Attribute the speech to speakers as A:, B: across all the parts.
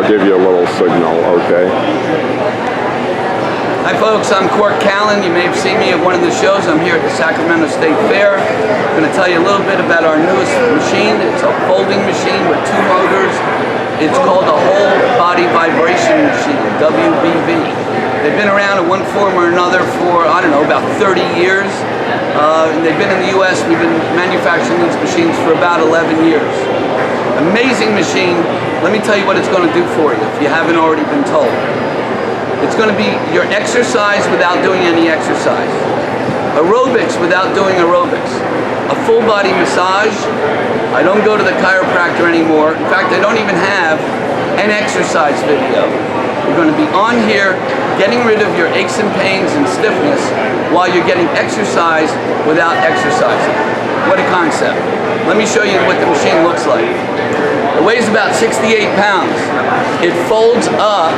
A: I'll give you a little signal, okay?
B: Hi folks, I'm Corky. You may have seen me at one of the shows. I'm here at the Sacramento State Fair. I'm going to tell you a little bit about our newest machine. It's a folding machine with 2 motors. It's called a whole body vibration machine, WBV. They've been around in one form or another for, I don't know, about 30 years. And they've been in the US. We've been manufacturing these machines for about 11 years. Amazing machine. Let me tell you what it's going to do for you if you haven't already been told. It's going to be your exercise without doing any exercise. Aerobics without doing aerobics. A full body massage. I don't go to the chiropractor anymore. In fact, I don't even have an exercise video. You're going to be on here getting rid of your aches and pains and stiffness while you're getting exercise without exercising. What a concept. Let me show you what the machine looks like. It weighs about 68 pounds. It folds up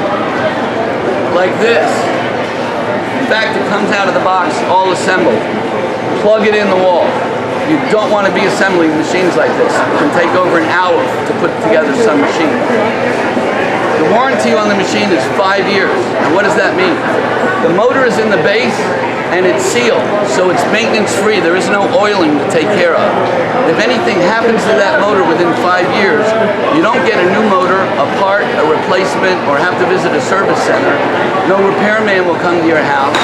B: like this. In fact, it comes out of the box all assembled. Plug it in the wall. You don't want to be assembling machines like this. It can take over an hour to put together some machine. The warranty on the machine is 5 years. And what does that mean? The motor is in the base and it's sealed, so it's maintenance free. There is no oiling to take care of. If anything happens to that motor within 5 years, you don't get a new motor, a part, a replacement, or have to visit a service center. No repairman will come to your house.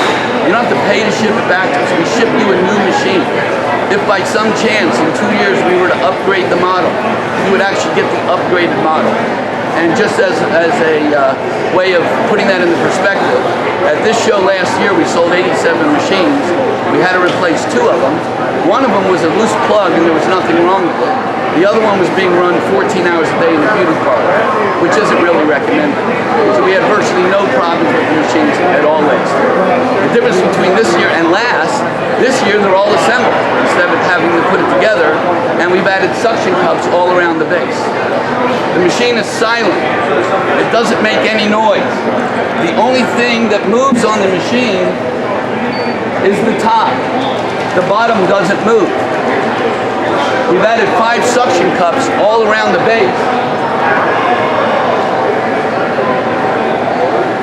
B: You don't have to pay to ship it back to us. We ship you a new machine. If by some chance in 2 years we were to upgrade the model, you would actually get the upgraded model. And just as a way of putting that into perspective, at this show last year we sold 87 machines. We had to replace 2 of them. One of them was a loose plug and there was nothing wrong with it. The other one was being run 14 hours a day in the beauty parlor, which isn't really recommended. So we had virtually no problems with the machines at all last year. The difference between this year and last, this year they're all assembled instead of having to put it together, and we've added suction cups all around the base. The machine is silent. It doesn't make any noise. The only thing that moves on the machine is the top. The bottom doesn't move. We've added 5 suction cups all around the base.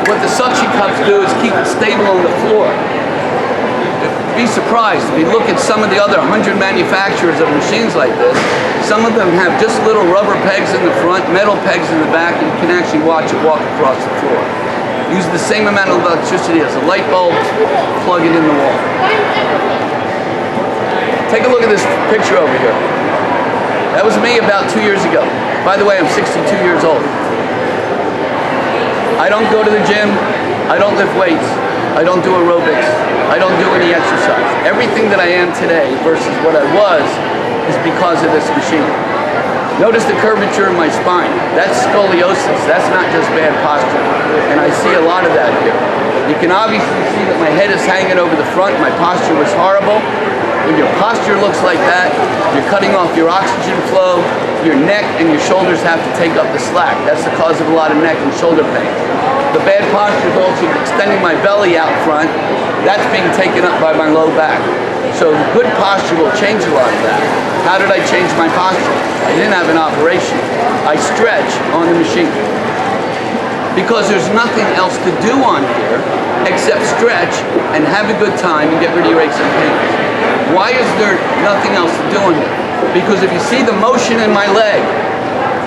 B: What the suction cups do is keep it stable on the floor. Be surprised if you look at some of the other 100 manufacturers of machines like this. Some of them have just little rubber pegs in the front, metal pegs in the back, and you can actually watch it walk across the floor. Use the same amount of electricity as a light bulb, plug it in the wall. Take a look at this picture over here. That was me about 2 years ago. By the way, I'm 62 years old. I don't go to the gym. I don't lift weights. I don't do aerobics. I don't do any exercise. Everything that I am today versus what I was is because of this machine. Notice the curvature in my spine. That's scoliosis. That's not just bad posture. And I see a lot of that here. You can obviously see that my head is hanging over the front. My posture was horrible. When your posture looks like that, you're cutting off your oxygen flow. Your neck and your shoulders have to take up the slack. That's the cause of a lot of neck and shoulder pain. The bad posture is also extending my belly out front. That's being taken up by my low back. So the good posture will change a lot of that. How did I change my posture? I didn't have an operation. I stretch on the machine. Because there's nothing else to do on here except stretch and have a good time and get rid of your aches and pains. Why is there nothing else to do on here? Because if you see the motion in my leg,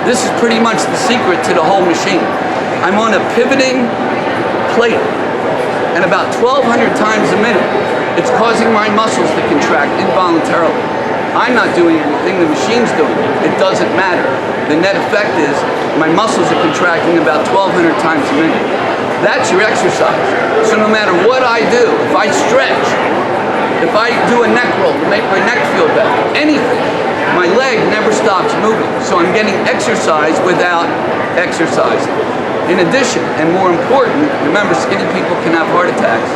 B: this is pretty much the secret to the whole machine. I'm on a pivoting plate, and about 1,200 times a minute, it's causing my muscles to contract involuntarily. I'm not doing anything, the machine's doing it. It doesn't matter. The net effect is my muscles are contracting about 1,200 times a minute. That's your exercise. So no matter what I do, if I stretch, if I do a neck roll to make my neck feel better, anything, my leg never stops moving. So I'm getting exercise without exercising. In addition, and more important, remember skinny people can have heart attacks.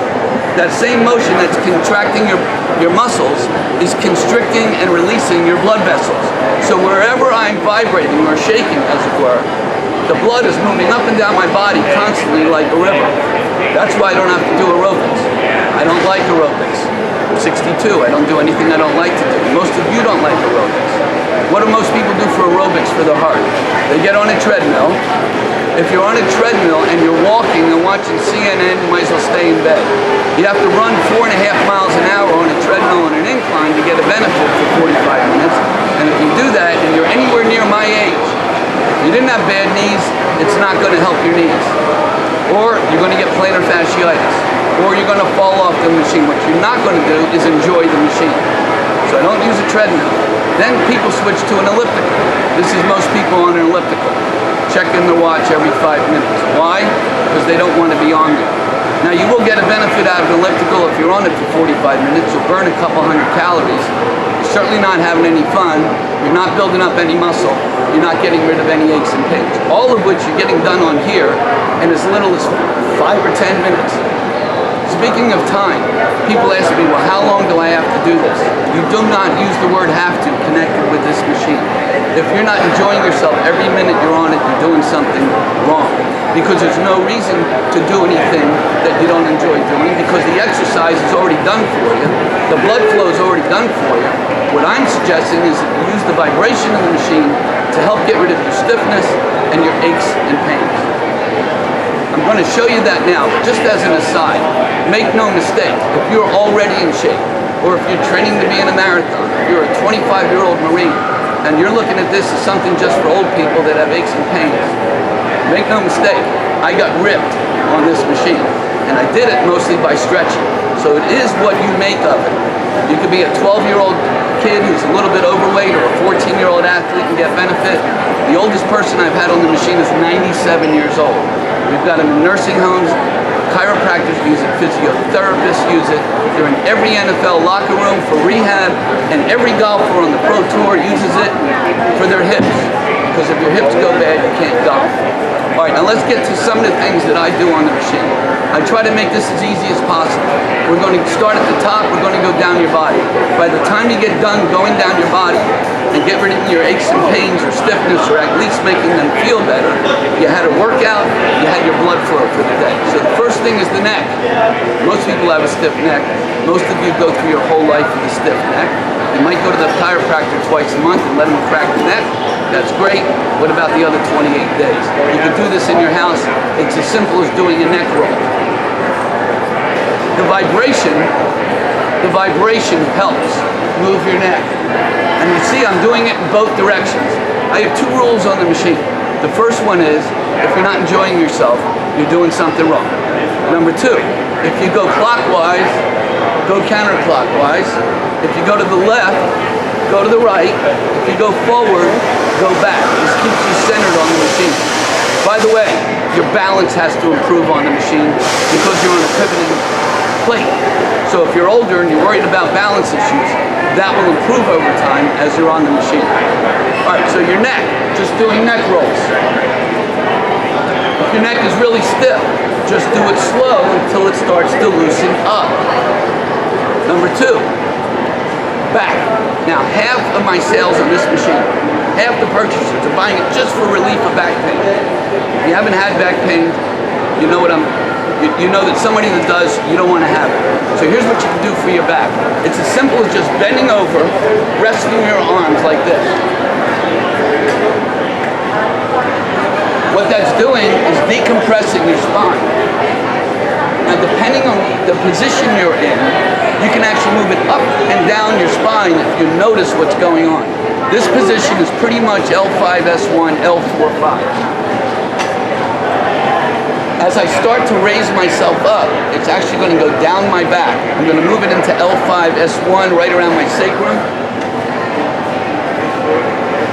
B: That same motion that's contracting your muscles is constricting and releasing your blood vessels. So wherever I'm vibrating or shaking, as it were, the blood is moving up and down my body constantly like a river. That's why I don't have to do aerobics. I don't like aerobics. I'm 62. I don't do anything I don't like to do. Most of you don't like aerobics. What do most people do for aerobics for their heart? They get on a treadmill, If you're on a treadmill and you're walking and watching CNN, you might as well stay in bed. You have to run 4.5 miles an hour on a treadmill on an incline to get a benefit for 45 minutes. And if you do that and you're anywhere near my age, if you didn't have bad knees, it's not going to help your knees. Or you're going to get plantar fasciitis. Or you're going to fall off the machine. What you're not going to do is enjoy the machine. So I don't use a treadmill. Then people switch to an elliptical. This is most people on an elliptical. Checking their watch every 5 minutes. Why? Because they don't want to be on there. Now you will get a benefit out of an elliptical if you're on it for 45 minutes. You'll burn a couple hundred calories. You're certainly not having any fun. You're not building up any muscle. You're not getting rid of any aches and pains. All of which you're getting done on here in as little as 5 or 10 minutes. Speaking of time, people ask me, well, how long do I have to do this? You do not use the word have to connected with this machine. If you're not enjoying yourself every minute you're on it, you're doing something wrong. Because there's no reason to do anything that you don't enjoy doing, because the exercise is already done for you. The blood flow is already done for you. What I'm suggesting is that you use the vibration of the machine to help get rid of your stiffness and your aches and pains. I'm going to show you that now, but just as an aside, make no mistake, if you're already in shape, or if you're training to be in a marathon, if you're a 25-year-old Marine, and you're looking at this as something just for old people that have aches and pains, make no mistake, I got ripped on this machine, and I did it mostly by stretching. So it is what you make of it. You could be a 12-year-old kid who's a little bit overweight, or a 14-year-old athlete and get benefit. The oldest person I've had on the machine is 97 years old. We've got them in nursing homes, chiropractors use it, physiotherapists use it. They're in every NFL locker room for rehab, and every golfer on the Pro Tour uses it for their hips. Because if your hips go bad, you can't golf. All right, now let's get to some of the things that I do on the machine. I try to make this as easy as possible. We're going to start at the top, we're going to go down your body. By the time you get done going down your body and get rid of your aches and pains or stiffness, or at least making them feel better, you had a workout, you had your blood flow for the day. So the first thing is the neck. Most people have a stiff neck. Most of you go through your whole life with a stiff neck. You might go to the chiropractor twice a month and let them crack the neck. That's great. What about the other 28 days? You can do this in your house. It's as simple as doing a neck roll. The vibration helps move your neck. And you see I'm doing it in both directions. I have 2 rules on the machine. The first one is, if you're not enjoying yourself, you're doing something wrong. Number 2, if you go clockwise, go counterclockwise. If you go to the left, go to the right. If you go forward, go back. This keeps you centered on the machine. By the way, your balance has to improve on the machine because you're on a pivoting plate. So if you're older and you're worried about balance issues, that will improve over time as you're on the machine. All right, so your neck, just doing neck rolls. If your neck is really stiff, just do it slow until it starts to loosen up. Number 2, back. Now, half of my sales on this machine, half the purchasers are buying it just for relief of back pain. If you haven't had back pain, you know you know that somebody that does, you don't want to have it. So here's what you can do for your back. It's as simple as just bending over, resting your arms like this. What that's doing is decompressing your spine. Now, depending on the position you're in, you can actually move it up and down your spine if you notice what's going on. This position is pretty much L5S1, L4-5. As I start to raise myself up, it's actually going to go down my back. I'm going to move it into L5S1 right around my sacrum.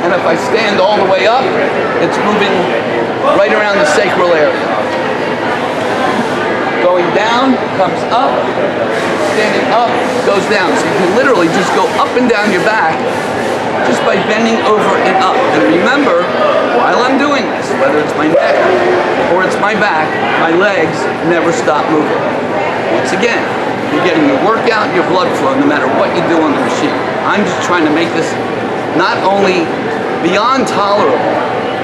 B: And if I stand all the way up, it's moving right around the sacral area. Going down, comes up, standing up, goes down. So you can literally just go up and down your back just by bending over and up. And remember, while I'm doing this, whether it's my neck or it's my back, my legs never stop moving. Once again, you're getting your workout, your blood flow, no matter what you do on the machine. I'm just trying to make this not only beyond tolerable,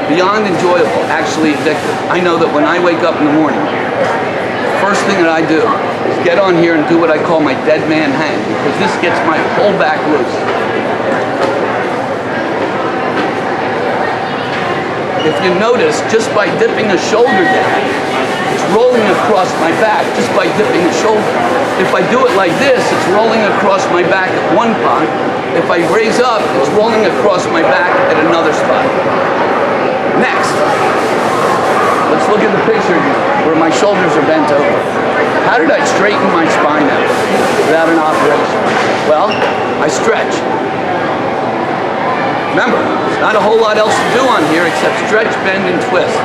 B: beyond enjoyable, actually addictive. I know that when I wake up in the morning, the first thing that I do is get on here and do what I call my dead man hang, because this gets my whole back loose. if you notice, just by dipping a shoulder down, it's rolling across my back just by dipping a shoulder. If I do it like this, it's rolling across my back at one spot. If I raise up, it's rolling across my back at another spot. Next, let's look at the picture here, where my shoulders are bent over. How did I straighten my spine out without an operation? Well, I stretch. Remember, there's not a whole lot else to do on here except stretch, bend, and twist.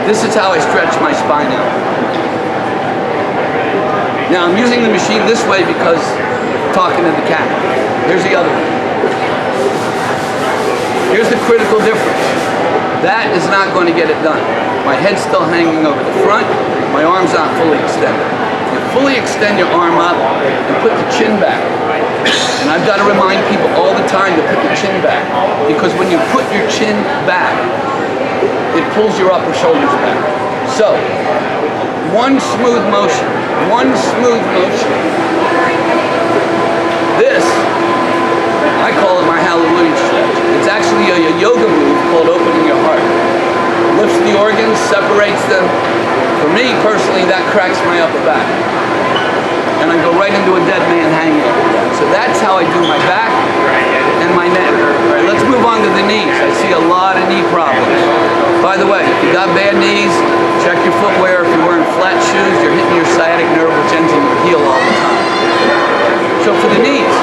B: This is how I stretch my spine out. Now I'm using the machine this way because I'm talking to the camera. Here's the other one. Here's the critical difference. That is not going to get it done. My head's still hanging over the front, my arm's not fully extended. You fully extend your arm up and put the chin back. And I've got to remind people all the time to put the chin back, because when you put your chin back, it pulls your upper shoulders back. So, one smooth motion, one smooth motion. This, I call it my hallelujah stretch. It's actually a yoga move called opening your heart. It lifts the organs, separates them. For me personally, that cracks my upper back. And I go right into a dead man hanging. So that's how I do my back and my neck. All right, let's move on to the knees. I see a lot of knee problems. By the way, if you got bad knees, check your footwear. If you're wearing flat shoes, you're hitting your sciatic nerve, which ends in your heel all the time. So for the knees,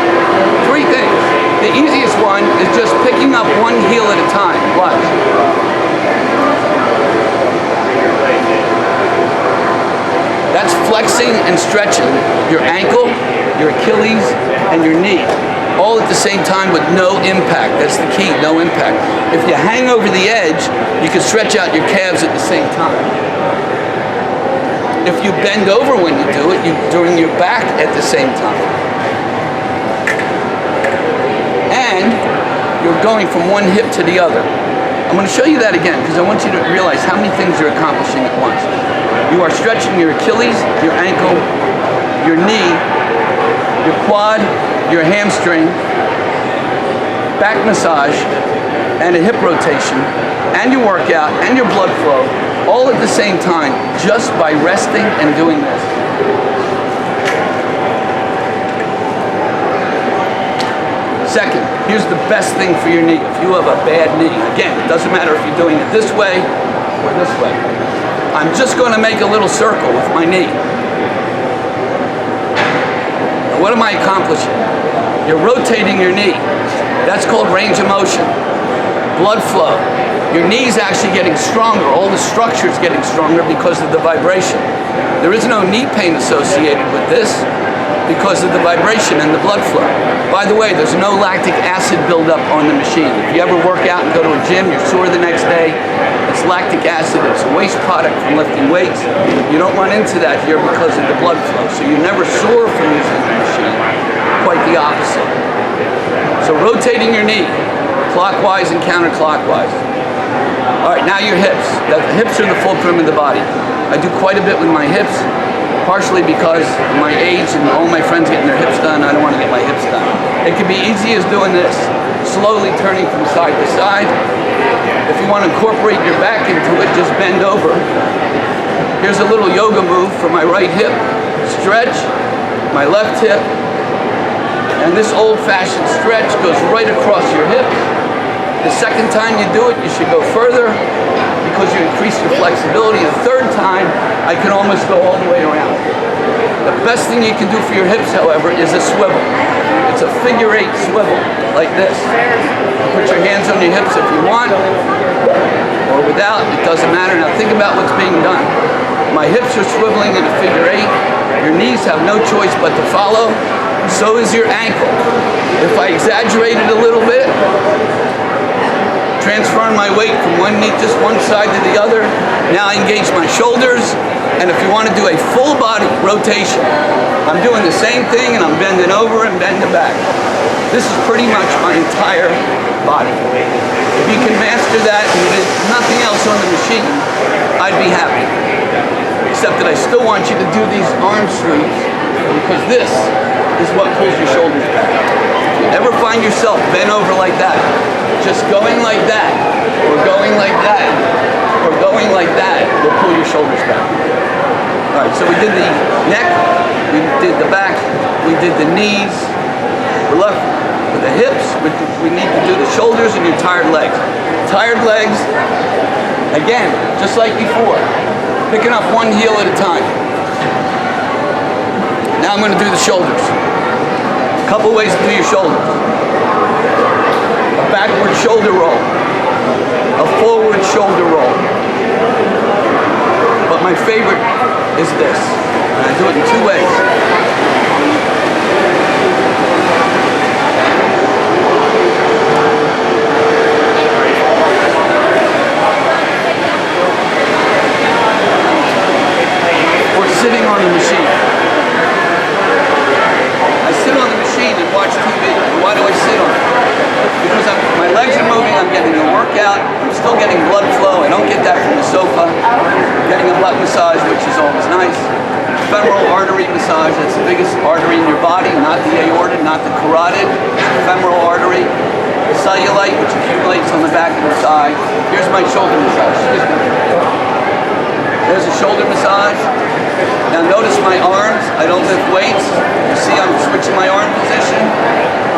B: three things. The easiest one is just picking up one heel at a time. Watch. That's flexing and stretching your ankle, your Achilles, and your knee, all at the same time with no impact. That's the key, no impact. If you hang over the edge, you can stretch out your calves at the same time. If you bend over when you do it, you're doing your back at the same time. And you're going from one hip to the other. I'm going to show you that again because I want you to realize how many things you're accomplishing at once. You are stretching your Achilles, your ankle, your knee, your quad, your hamstring, back massage, and a hip rotation, and your workout, and your blood flow, all at the same time, just by resting and doing this. Second, here's the best thing for your knee. If you have a bad knee, again, it doesn't matter if you're doing it this way or this way. I'm just going to make a little circle with my knee. Now, what am I accomplishing? You're rotating your knee. That's called range of motion. Blood flow. Your knee's actually getting stronger. All the structure's getting stronger because of the vibration. There is no knee pain associated with this because of the vibration and the blood flow. By the way, there's no lactic acid buildup on the machine. If you ever work out and go to a gym, you're sore the next day, it's lactic acid. It's a waste product from lifting weights. You don't run into that here because of the blood flow. So you're never sore from using the machine. Quite the opposite. So rotating your knee, clockwise and counterclockwise. All right, now your hips. The hips are the fulcrum of the body. I do quite a bit with my hips, partially because of my age and all my friends getting their hips done. I don't want to get my hips done. It can be easy as doing this, slowly turning from side to side. If you want to incorporate your back into it, just bend over. Here's a little yoga move for my right hip. Stretch, my left hip, and this old-fashioned stretch goes right across your hip. The second time you do it, you should go further because you increase your flexibility. The third time, I can almost go all the way around. The best thing you can do for your hips, however, is a swivel. It's a figure 8 swivel, like this. Put your hands on your hips if you want, or without, it doesn't matter. Now think about what's being done. My hips are swiveling in a figure 8. Your knees have no choice but to follow. So is your ankle. If I exaggerate it a little bit, transferring my weight from one knee, just one side to the other. Now I engage my shoulders, and if you want to do a full body rotation, I'm doing the same thing and I'm bending over and bending back. This is pretty much my entire body. If you can master that and there's nothing else on the machine, I'd be happy. Except that I still want you to do these arm sweeps because this is what pulls your shoulders back. If you ever find yourself bent over like that, just going like that, or going like that, or going like that will pull your shoulders back. All right, so we did the neck, we did the back, we did the knees. We're left with the hips. We need to do the shoulders and your tired legs. Tired legs, again, just like before, picking up one heel at a time. Now I'm going to do the shoulders. A couple ways to do your shoulders. A backward shoulder roll. A forward shoulder roll. But my favorite is this. And I do it in two ways. Sitting on the machine. I sit on the machine and watch TV. Why do I sit on it? Because my legs are moving, I'm getting a workout, I'm still getting blood flow. I don't get that from the sofa. I'm getting a butt massage, which is always nice. Femoral artery massage, that's the biggest artery in your body, not the aorta, not the carotid. It's the femoral artery. The cellulite, which accumulates on the back of the thigh. Here's my shoulder massage. Excuse me. There's a shoulder massage. Now notice my arms, I don't lift weights. You see I'm switching my arm position.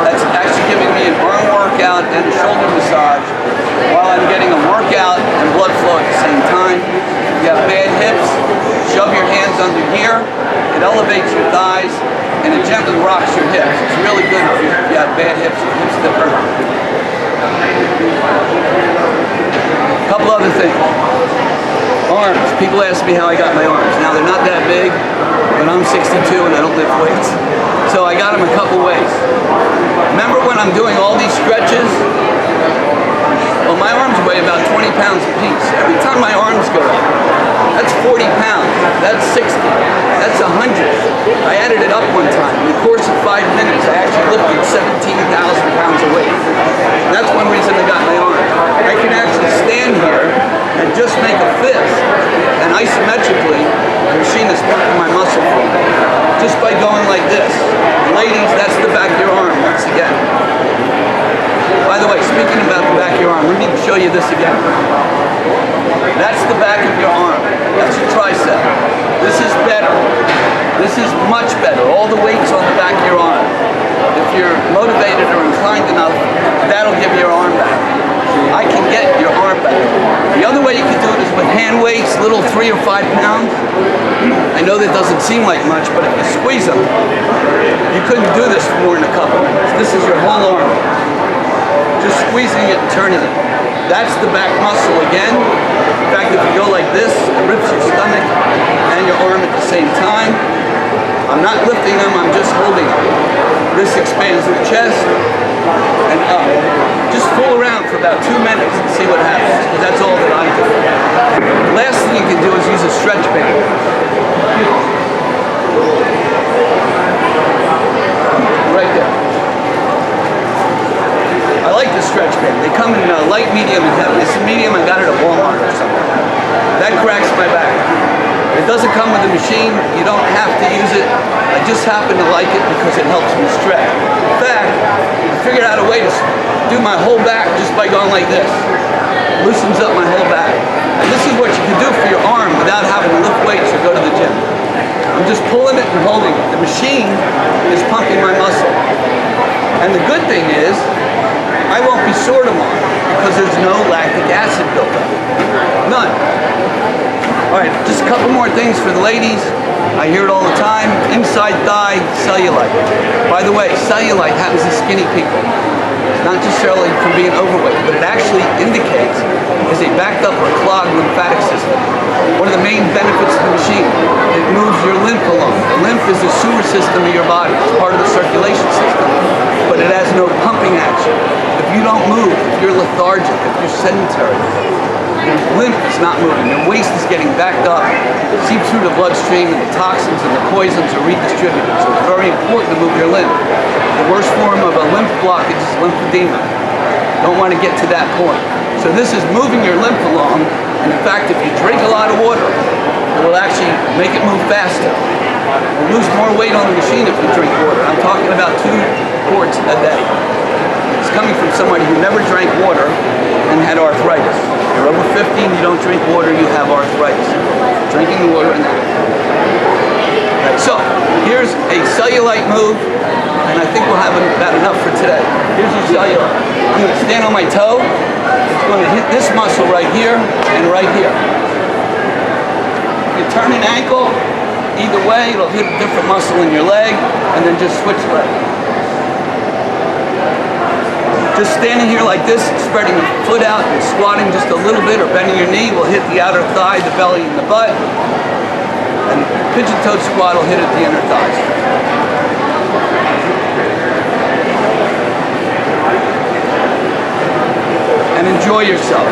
B: That's actually giving me an arm workout and a shoulder massage while I'm getting a workout and blood flow at the same time. If you have bad hips, shove your hands under here. It elevates your thighs and it gently rocks your hips. It's really good if you have bad hips that hurt. A couple other things. Arms. People ask me how I got my arms. Now they're not that big, but I'm 62 and I don't lift weights. So I got them a couple ways. Remember when I'm doing all these stretches? Well, my arms weigh about 20 pounds apiece. Every time my arms go up, that's 40 pounds. That's 60. That's 100. I added it up one time. In the course of 5 minutes, I actually lifted 17,000 pounds of weight. And that's one reason I got my arms. I can actually stand here and just make a fist, and isometrically, the machine is pumping my muscle for me. Just by going like this. Ladies, that's the back of your arm, once again. By the way, speaking about the back of your arm, let me show you this again. That's the back of your arm. That's your tricep. This is better. This is much better. All the weight's on the back of your arm. If you're motivated or inclined enough, that'll give your arm back. I can get your arm back. The other way you can do it is with hand weights, little 3 or 5 pounds. I know that doesn't seem like much, but if you squeeze them, you couldn't do this for more than a couple minutes. This is your whole arm. Just squeezing it and turning it. That's the back muscle again. In fact, if you go like this, it rips your stomach and your arm at the same time. I'm not lifting them, I'm just holding them. This expands the chest and up. Just fool around for about 2 minutes and see what happens, because that's all that I do. The last thing you can do is use a stretch band. Right there. I like the stretch band. They come in light, medium, and heavy. This is medium, I got it at Walmart or something. That cracks my back. It doesn't come with a machine, you don't have to use it. I just happen to like it because it helps me stretch. In fact, I figured out a way to do my whole back just by going like this. It loosens up my whole back. And this is what you can do for your arm without having to lift weights or go to the gym. I'm just pulling it and holding it. The machine is pumping my muscle. And the good thing is, I won't be sore tomorrow because there's no lactic acid buildup. None. All right, just a couple more things for the ladies. I hear it all the time. Inside thigh cellulite. By the way, cellulite happens in skinny people. It's not necessarily from being overweight, but it actually indicates is a backed up or clogged lymphatic system. One of the main benefits of the machine, it moves your lymph along. The lymph is the sewer system of your body. It's part of the circulation system, but it has no pumping action. If you don't move, if you're lethargic, if you're sedentary, your lymph is not moving. Your waste is getting backed up, seeps through the bloodstream, and the toxins and the poisons are redistributed. So it's very important to move your lymph. The worst form of a lymph blockage is lymphedema. Don't want to get to that point. So this is moving your lymph along, and in fact, if you drink a lot of water, it will actually make it move faster. You'll lose more weight on the machine if you drink water. I'm talking about 2 quarts a day. It's coming from somebody who never drank water and had arthritis. You're over 15, you don't drink water, you have arthritis. Drinking water and that. Right, so, here's a cellulite move, and I think we'll have about enough for today. Here's your cellulite. I'm going to stand on my toe. It's going to hit this muscle right here and right here. You turn an ankle, either way, it'll hit a different muscle in your leg, and then just switch legs. Just standing here like this, spreading the foot out and squatting just a little bit or bending your knee will hit the outer thigh, the belly, and the butt. And pigeon-toed squat will hit at the inner thighs. And enjoy yourself.